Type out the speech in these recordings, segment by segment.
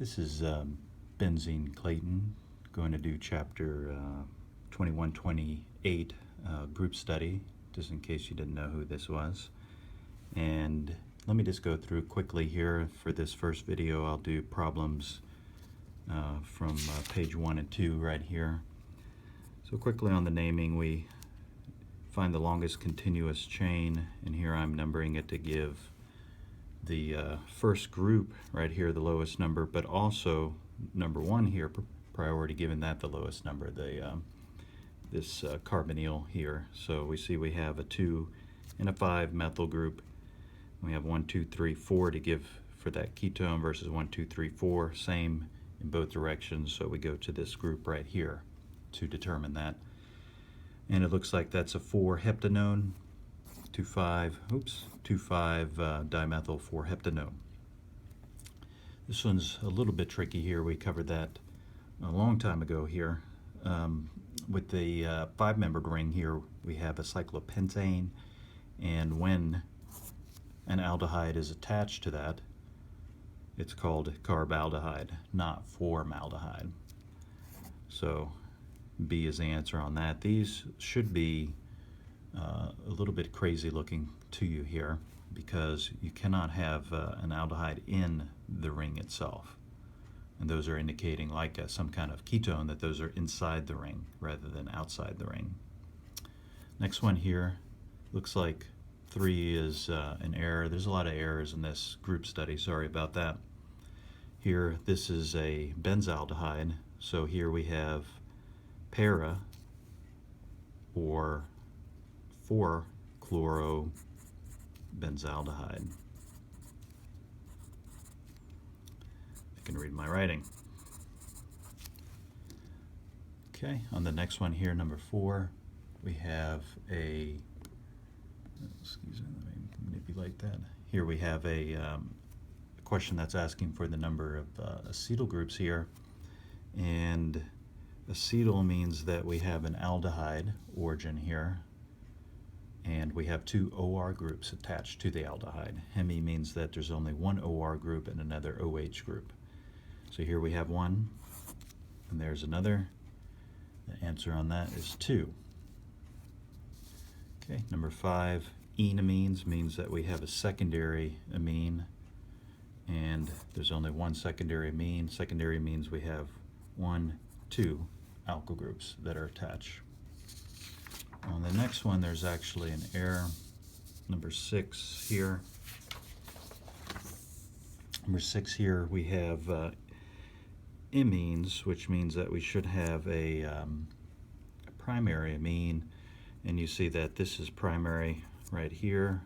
This is Benzene Clayton, going to do chapter 2128, group study, just in case you didn't know who this was. And let me just go through quickly here. For this first video, I'll do problems from page 1 and 2 right here. So quickly on the naming, we find the longest continuous chain, and here I'm numbering it to give the first group right here the lowest number, but also number 1 here, priority given that the lowest number, this carbonyl here. So we see we have a 2 and a 5 methyl group. We have 1, 2, 3, 4 to give for that ketone versus 1, 2, 3, 4, same in both directions. So we go to this group right here to determine that. And it looks like that's a 4-heptanone, 2,5-dimethyl-4-heptanone. This one's a little bit tricky here. We covered that a long time ago here. With the 5-membered ring here, we have a cyclopentane, and when an aldehyde is attached to that, it's called carbaldehyde, not formaldehyde. So B is the answer on that. These should be a little bit crazy looking to you here, because you cannot have an aldehyde in the ring itself, and those are indicating like some kind of ketone, that those are inside the ring rather than outside the ring. Next one here looks like 3 is an error. There's a lot of errors in this group study, sorry about that. Here this is a benzaldehyde, so here we have para or 4-chlorobenzaldehyde. I can read my writing. Okay, on the next one here, number 4, we have a, excuse me, let me manipulate that. Here we have a question that's asking for the number of acetyl groups here, and acetyl means that we have an aldehyde origin here, and we have 2 OR groups attached to the aldehyde. Hemi means that there's only one OR group and another OH group. So here we have 1, and there's another. The answer on that is 2. Okay, number 5, enamines means that we have a secondary amine, and there's only one secondary amine. Secondary means we have 1, 2 alkyl groups that are attached. On the next one, there's actually an error. Number 6 here. Number 6 here, we have imines, which means that we should have a primary amine, and you see that this is primary right here,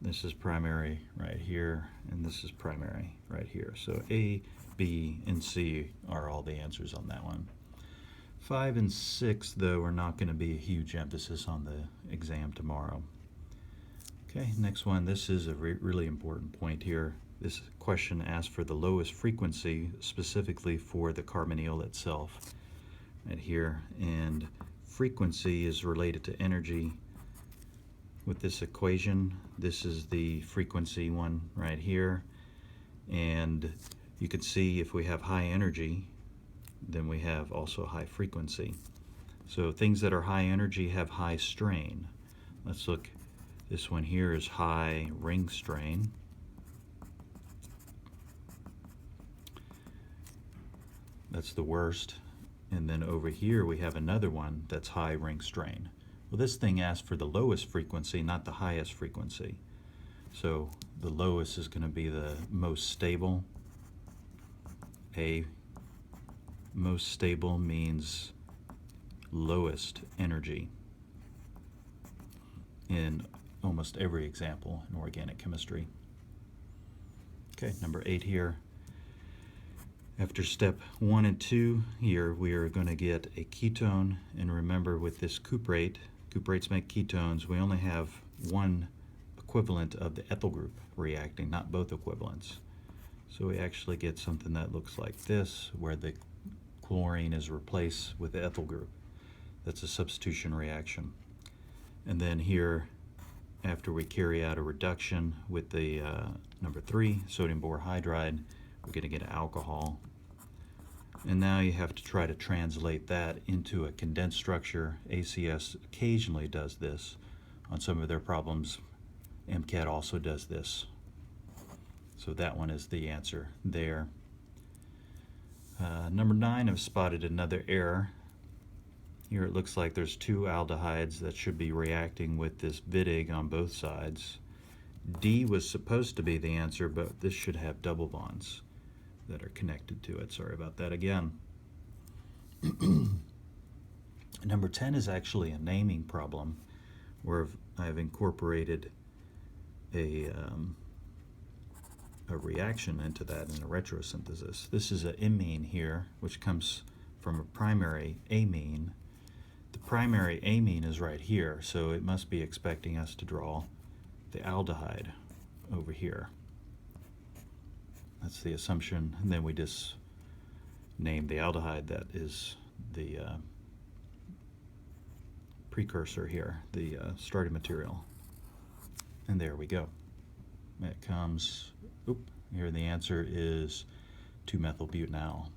this is primary right here, and this is primary right here. So A, B, and C are all the answers on that one. 5 and 6, though, are not going to be a huge emphasis on the exam tomorrow. Okay, next one. This is a really important point here. This question asks for the lowest frequency, specifically for the carbonyl itself, right here. And frequency is related to energy. With this equation, this is the frequency one right here. And you can see if we have high energy, then we have also high frequency. So things that are high energy have high strain. Let's look. This one here is high ring strain. That's the worst. And then over here we have another one that's high ring strain. Well, this thing asks for the lowest frequency, not the highest frequency. So the lowest is going to be the most stable. A, most stable means lowest energy in almost every example in organic chemistry. Okay, number 8 here. After step 1 and 2 here, we are going to get a ketone, and remember with this cuprate, cuprates make ketones, we only have one equivalent of the ethyl group reacting, not both equivalents. So we actually get something that looks like this, where the chlorine is replaced with the ethyl group. That's a substitution reaction. And then here, after we carry out a reduction with the number 3, sodium borehydride, we're going to get alcohol. And now you have to try to translate that into a condensed structure. ACS occasionally does this on some of their problems. MCAT also does this. So that one is the answer there. Number 9, I've spotted another error. Here it looks like there's 2 aldehydes that should be reacting with this Wittig on both sides. D was supposed to be the answer, but this should have double bonds that are connected to it. Sorry about that again. Number 10 is actually a naming problem where I've incorporated a reaction into that in a retrosynthesis. This is an imine here, which comes from a primary amine. The primary amine is right here, so it must be expecting us to draw the aldehyde over here. That's the assumption, and then we just name the aldehyde that is the precursor here, the starting material. And there we go. It comes, here the answer is 2-methylbutanol.